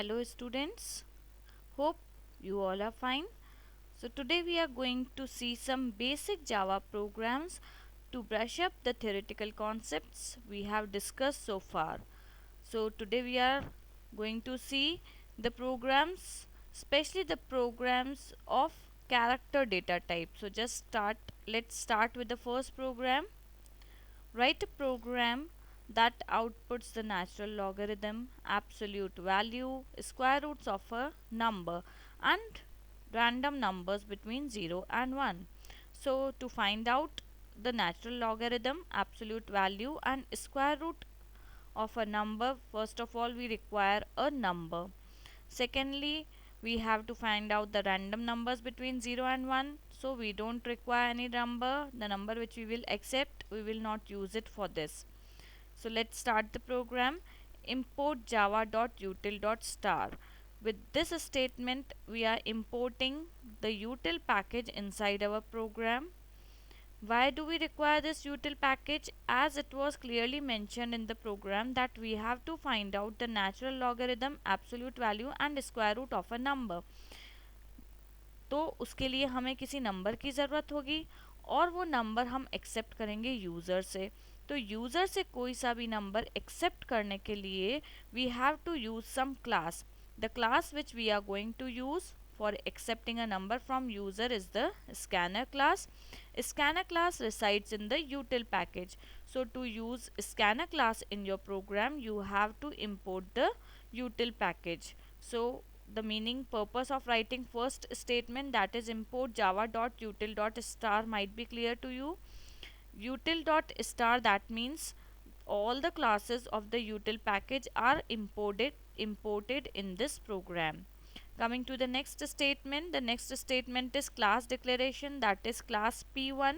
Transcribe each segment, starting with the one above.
Hello students, hope you all are fine. So today we are going to see some basic Java programs to brush up the theoretical concepts we have discussed so far. So today we are going to see the programs, especially the programs of character data type. So let's start with the first program. Write a program that outputs the natural logarithm, absolute value, square roots of a number, and random numbers between 0 and 1. So, to find out the natural logarithm, absolute value, and square root of a number, first of all, we require a number. Secondly, we have to find out the random numbers between 0 and 1. So we don't require any number. The number which we will accept, we will not use it for this. So let's start the program. Import java.util.star. With this statement, we are importing the util package inside our program. Why do we require this util package? As it was clearly mentioned in the program that we have to find out the natural logarithm, absolute value and square root of a number. तो उसके लिए हमें किसी number की ज़रूरत होगी और वो नंबर हम एक्सेप्ट करेंगे यूज़र से. तो यूज़र से कोई सा भी नंबर एक्सेप्ट करने के लिए we have to use some class. The class which we are going to use for accepting a number from user is the scanner class. Scanner class resides in the util package. So to use scanner class in your program, you have to import the util package. So the meaning purpose of writing first statement, that is import java.util.star, might be clear to you. Util.star, that means all the classes of the util package are imported in this program. Coming to the next statement, the next statement is class declaration, that is class p1.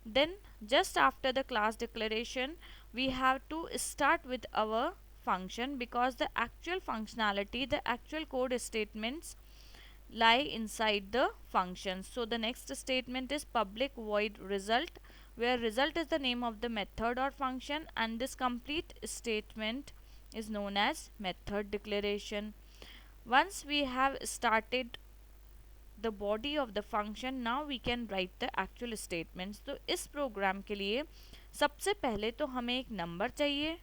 Then just after the class declaration, we have to start with our function, because the actual functionality, the actual code statements lie inside the function. So the next statement is public void result, where result is the name of the method or function, and this complete statement is known as method declaration. Once we have started the body of the function, now we can write the actual statements. तो इस programme के लिए सबसे पहले तो हमें एक number चाहिए,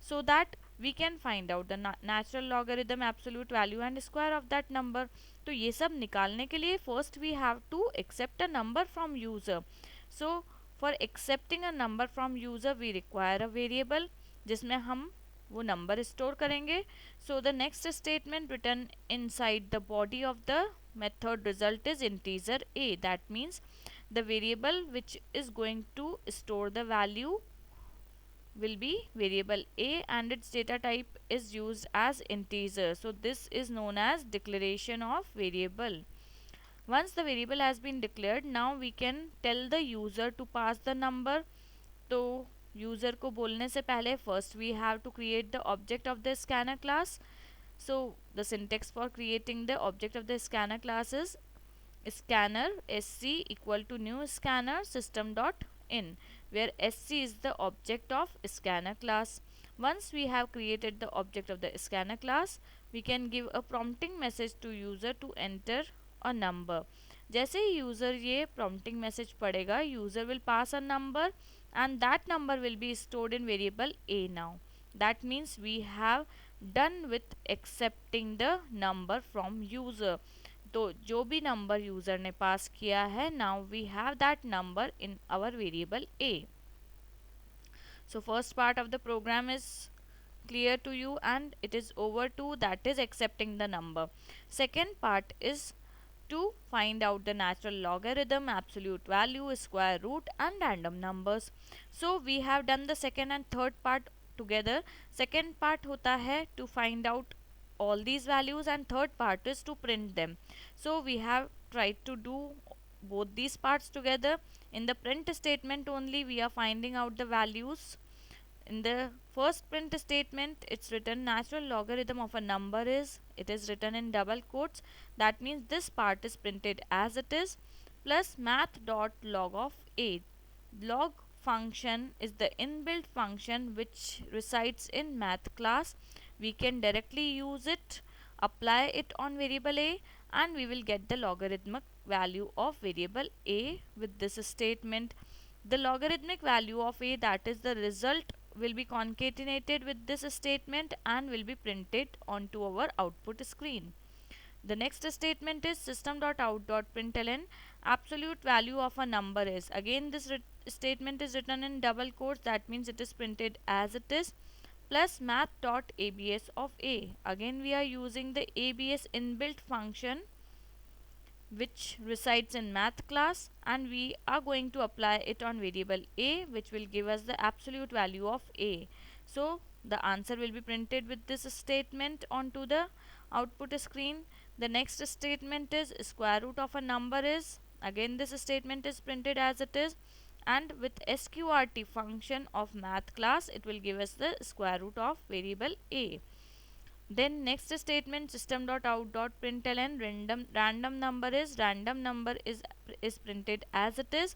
so that we can find out the natural logarithm, absolute value and square of that number. तो ये सब निकालने के लिए first we have to accept a number from user. So for accepting a number from user, we require a variable जिसमें हम वो number store करेंगे. So the next statement written inside the body of the method result is integer a. That means the variable which is going to store the value will be variable a, and its data type is used as integer. So this is known as declaration of variable. Once the variable has been declared, now we can tell the user to pass the number. तो user को बोलने से पहले first we have to create the object of the scanner class. So the syntax for creating the object of the scanner class is scanner sc equal to new scanner system dot in, where sc is the object of scanner class. Once we have created the object of the scanner class, we can give a prompting message to user to enter a number. जैसे ही user ये prompting message पढ़ेगा, user will pass a number and that number will be stored in variable a now. That means we have done with accepting the number from user. तो जो भी number user ने पास किया है, now we have that number in our variable a. So first part of the program is clear to you and it is over to, that is accepting the number. Second part is to find out the natural logarithm, absolute value, square root and random numbers. So we have done the second and third part together. Second part होता है to find out all these values and third part is to print them. So we have tried to do both these parts together. In the print statement only we are finding out the values. In the first print statement, it's written natural logarithm of a number is, it is written in double quotes. That means this part is printed as it is, plus math.log of a. Log function is the inbuilt function which resides in math class. We can directly use it apply it on variable a, and we will get the logarithmic value of variable a with this statement. The logarithmic value of a, that is the result, will be concatenated with this statement and will be printed onto our output screen. The next statement is system.out.println absolute value of a number is. Again this statement is written in double quotes, that means it is printed as it is, plus math.abs of a. Again we are using the abs inbuilt function which resides in math class, and we are going to apply it on variable a, which will give us the absolute value of a. So the answer will be printed with this statement onto the output screen. The next statement is square root of a number is. Again this statement is printed as it is, and with sqrt function of math class it will give us the square root of variable a. Then next statement system.out.println random number is printed as it is.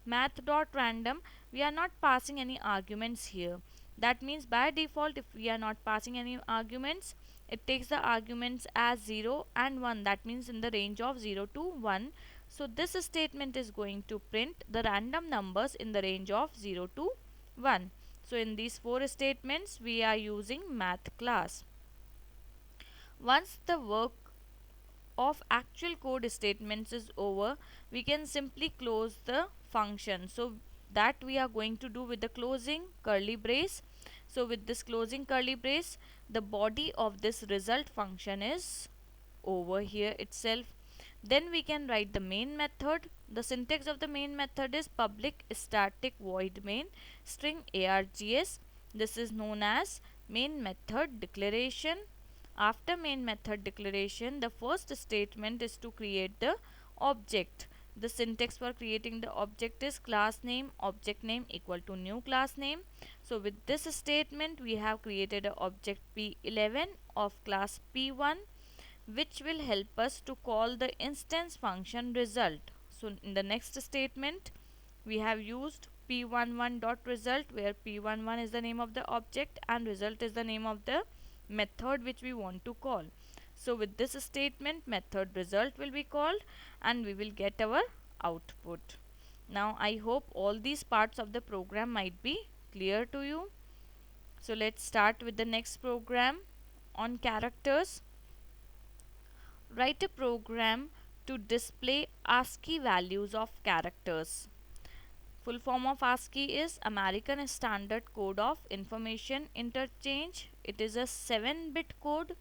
Math.random, we are not passing any arguments here. That means by default if we are not passing any arguments, it takes the arguments as 0 and 1, that means in the range of 0 to 1. So this statement is going to print the random numbers in the range of 0 to 1. So in these four statements we are using math class. Once the work of actual code statements is over, we can simply close the function. So that we are going to do with the closing curly brace. So with this closing curly brace, the body of this result function is over here itself. Then we can write the main method. The syntax of the main method is public static void main string args. This is known as main method declaration. After main method declaration, the first statement is to create the object. The syntax for creating the object is class name object name equal to new class name. So with this statement we have created an object p11 of class p1, which will help us to call the instance function result. So in the next statement we have used p11.result, where p11 is the name of the object and result is the name of the method which we want to call. So with this statement method result will be called and we will get our output. Now I hope all these parts of the program might be clear to you. So let's start with the next program on characters. Write a program to display ASCII values of characters. Full form of ASCII is American Standard Code of Information Interchange. It is a 7-bit code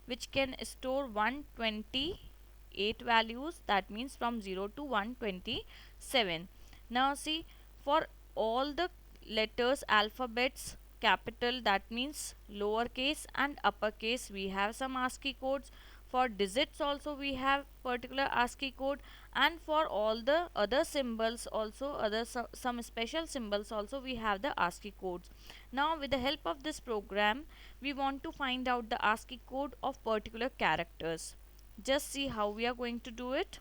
which can store 128 values, that means from 0 to 127. Now see, for all the letters, alphabets, capital, that means lowercase and uppercase, we have some ASCII codes. For digits also we have particular ASCII code, and for all the other symbols also, some special symbols also, we have the ASCII codes. Now with the help of this program we want to find out the ASCII code of particular characters. Just see how we are going to do it.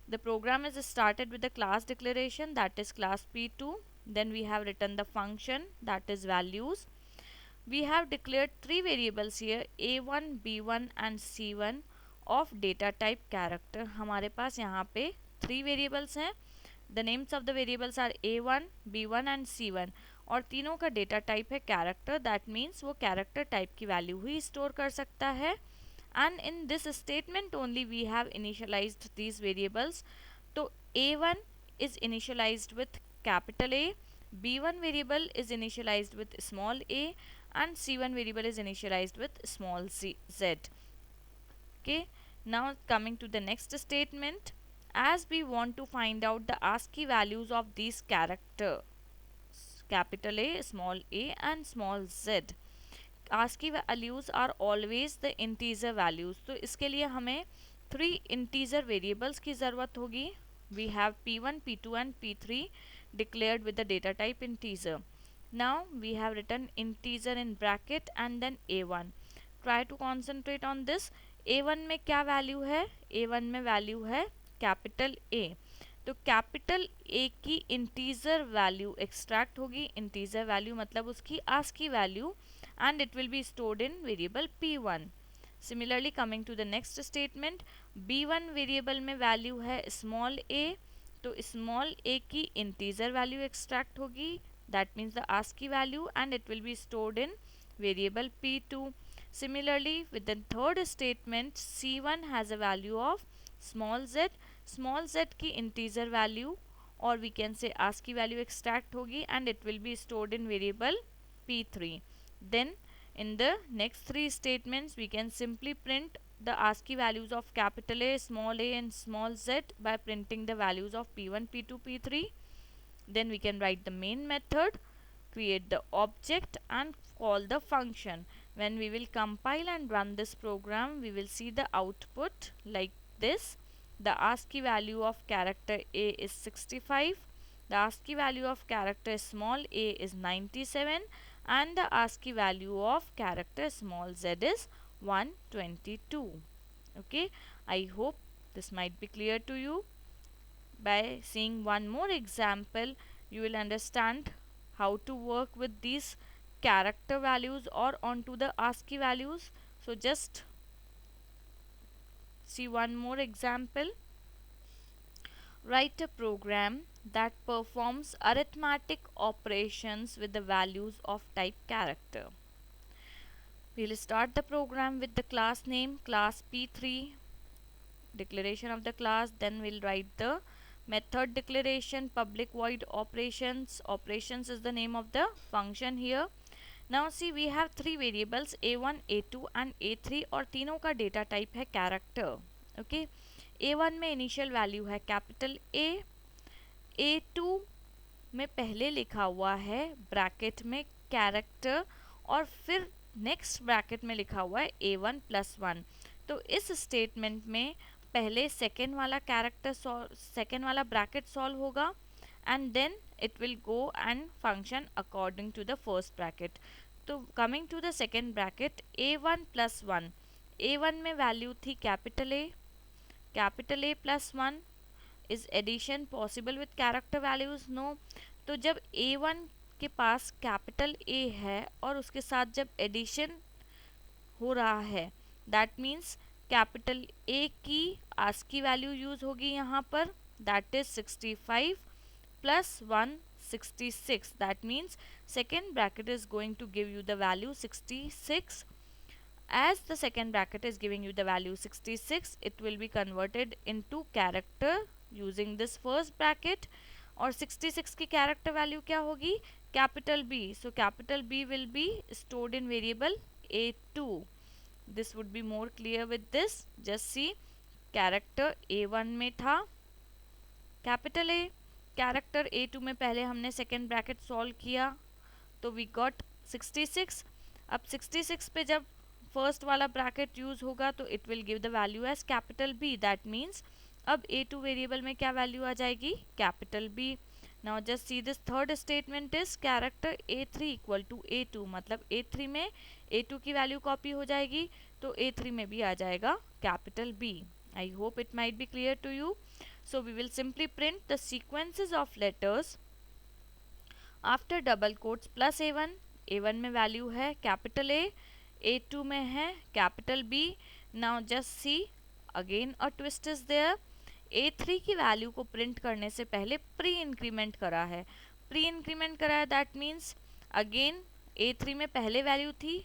The program is started with the class declaration, that is class p2. Then we have written the function, that is values. We have declared three variables here, a1, b1 and c1 of data type character. हमारे पास यहाँ पे three variables हैं. The names of the variables are a1, b1 and c1 और तीनों का data type है character. That means वो character type की value ही store कर सकता है. And in this statement only we have initialized these variables. तो a1 is initialized with capital A, b1 variable is initialized with small a, and c1 variable is initialized with small z. Okay, now coming to the next statement, as we want to find out the ASCII values of these characters, capital A, small a and small z. ASCII values are always the integer values. तो इसके लिए हमें 3 integer variables की ज़रूरत होगी. We have p1, p2 and p3 declared with the data type integer. Now we have written integer in bracket and then a1. Try to concentrate on this. a1 में क्या value है? a1 में value है capital a. तो capital a की integer value extract होगी. Integer value मतलब उसकी ASCII value, and it will be stored in variable p1. Similarly coming to the next statement, b1 variable में वैल्यू है स्मॉल a, तो small a की integer value extract होगी, that means the ASCII value, and it will be stored in variable p2. Similarly, with the third statement, c1 has a value of small z. Small z की integer value or we can say ASCII value extract होगी and it will be stored in variable p3. Then in the next three statements, we can simply print the ASCII values of capital A, small a and small z by printing the values of p1, p2, p3. Then we can write the main method, create the object and call the function. When we will compile and run this program, we will see the output like this. The ASCII value of character A is 65, the ASCII value of character small a is 97, and the ASCII value of character small z is 122. Okay, I hope this might be clear to you. By seeing one more example, you will understand how to work with these character values or onto the ASCII values. So just see one more example. Write a program that performs arithmetic operations with the values of type character. We'll start the program with the class name, class p3, declaration of the class, then we'll write the method declaration, public void operations. Operations is the name of the function here. Now see, we have three variables a1, a2 and a3 और तीनों का data type है character. Okay, a1 में initial value है capital A, a2 में पहले लिखा हुआ है ब्रैकेट में कैरेक्टर और फिर नेक्स्ट ब्रैकेट में लिखा हुआ है a1 प्लस 1. तो इस स्टेटमेंट में पहले सेकेंड वाला कैरेक्टर सेकेंड वाला ब्रैकेट सॉल्व होगा and then it will go and function according to the first bracket. तो coming to the second bracket, a1 plus 1, a1 में वैल्यू थी capital A plus 1, is addition possible with character values? No. तो जब a1 के पास capital A है और उसके साथ जब एडिशन हो रहा है, दैट मीन्स कैपिटल A की ASCII वैल्यू यूज होगी यहाँ पर, that is 65 plus 1 66. That means second bracket is going to give you the value 66. As the second bracket is giving you the value 66, it will be converted into character using this first bracket. और 66 की character value क्या होगी? Capital B. So capital B will be stored in variable A2. This would be more clear with this. Just see, character A1 में था capital A, character A2 में पहले हमने second bracket solve किया तो we got 66. अब 66 पे जब फर्स्ट वाला ब्रैकेट यूज होगा तो it will give the value as capital B. That means अब A2 वेरिएबल में क्या वैल्यू आ जाएगी? Capital B. Now just see this third statement is character A3 equal to A2, मतलब A3 में A2 की वैल्यू कॉपी हो जाएगी तो A3 में भी आ जाएगा capital B. I hope it might be clear to you. So we will simply print the sequences of letters after double quotes plus a1. a1 में वैल्यू है कैपिटल A, a2 में है capital B. Now just see, again a twist is there. a3 की value को print करने से पहले pre increment करा है. प्री इंक्रीमेंट करा है दैट मीन्स अगेन a3 में पहले वैल्यू थी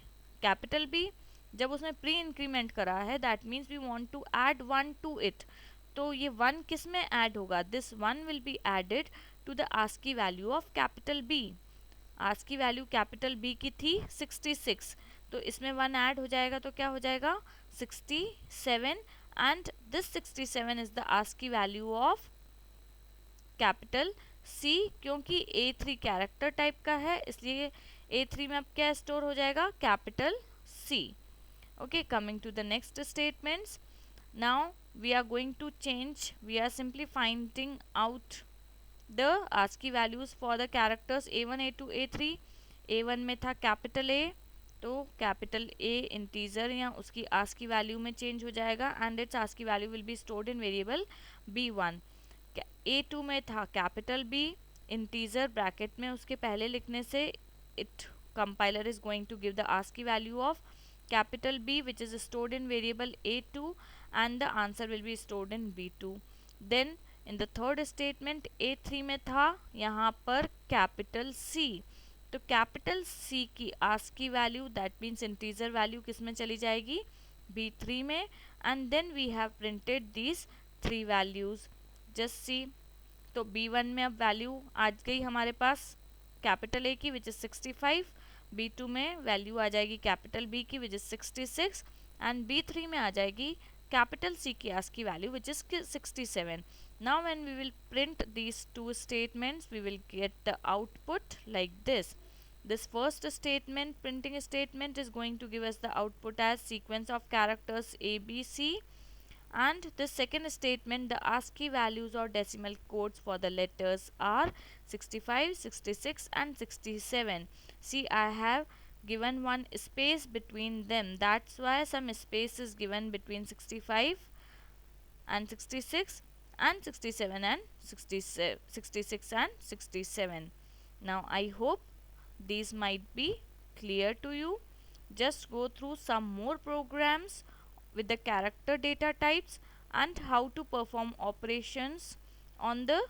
कैपिटल B, जब उसने प्री इंक्रीमेंट करा है that means we want to add 1 to it. तो ये 1 किस में ऐड होगा? This 1 will be added to the ASCII value of capital B. ASCII value capital B की थी 66, तो इसमें 1 ऐड हो जाएगा तो क्या हो जाएगा? 67. And this 67 is the ASCII value of capital C. क्योंकि A3 कैरेक्टर टाइप का है इसलिए A3 में अब क्या स्टोर हो जाएगा? Capital C. Okay, coming to the next statements. Now we are going to change, we are simply finding out the ASCII values for the characters A1, A2, A3. A1 में था capital A, तो capital A integer या उसकी ASCII value में change हो जाएगा and it's ASCII value will be stored in variable B1. A2 में था कैपिटल B, इंटीजर ब्रैकेट में उसके पहले लिखने से it compiler is going to give the ASCII value of capital B which is stored in variable A2 and the answer will be stored in B2. Then in the third statement A3 में था यहाँ पर capital C, तो capital C की ASCII की value that means integer value किस में चली जाएगी, B3 में, and then we have printed these 3 values, just see. तो B1 में अब वैल्यू आ गई हमारे पास कैपिटल A की विच इज 65, B2 में वैल्यू आ जाएगी कैपिटल B की विच इज 66 एंड B3 में आ जाएगी capital C की आस्क की value which is 67. Now when we will print these two statements we will get the output like this. This first statement, printing statement, is going to give us the output as sequence of characters A, B, C, and the second statement, the ASCII values or decimal codes for the letters are 65, 66 and 67. See, I have given one space between them, that's why some space is given between 65 and 66 and 67 and 66 and 67. Now I hope these might be clear to you. Just go through some more programs with the character data types and how to perform operations on the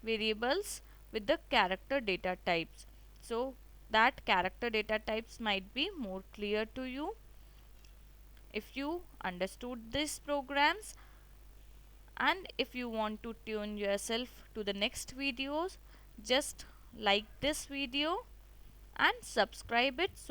variables with the character data types, so that character data types might be more clear to you if you understood these programs. And if you want to tune yourself to the next videos, just like this video and subscribe it